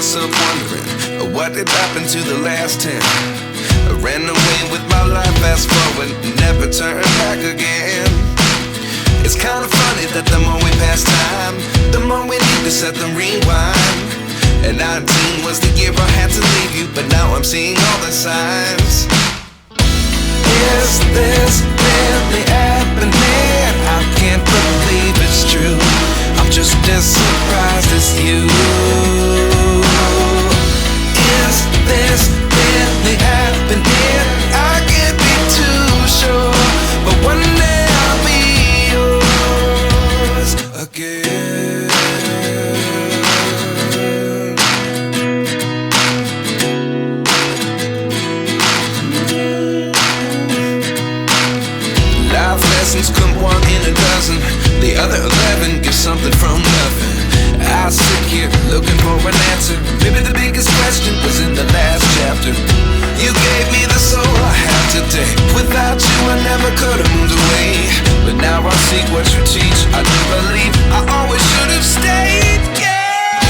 myself wondering, what did happen to the last 10? I ran away with my life, fast forward, never turn back again. It's kind of funny that the more we pass time, the more we need to set them rewind. And 19 was the year I had to leave you, but now I'm seeing all the signs. Is this really happening? I can't believe it's true. I'm just as surprised as you. Is this really happening? I can't be too sure, but one day I'll be yours again. Life lessons come one in a dozen. The other 11 give something from nothing. I sit here looking for an answer. Maybe the biggest question was in the last chapter. You gave me the soul I have today. Without you I never could have moved away. But now I see what you teach. I do believe I always should have stayed. Yeah.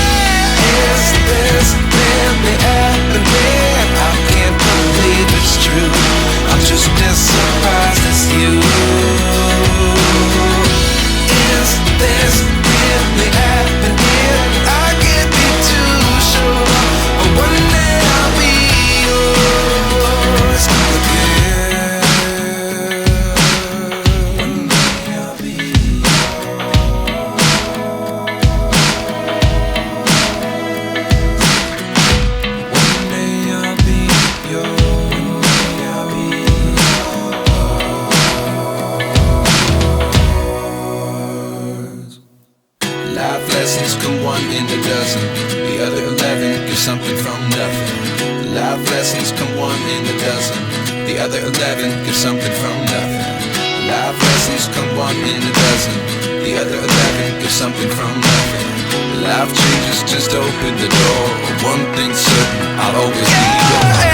Is this really happening? I can't believe it's true. I'm just as surprised as you. Is this really happening? I can't be too sure, but one day I'll be yours again. One day I'll be yours. One day I'll be yours. One day I'll be yours. Life lessons come one in a dozen. The other 11 give something from nothing. Life lessons come one in a dozen. The other 11 give something from nothing. Life lessons come one in a dozen. The other 11 give something from nothing. Life changes just open the door. One thing's certain, I'll always be yours.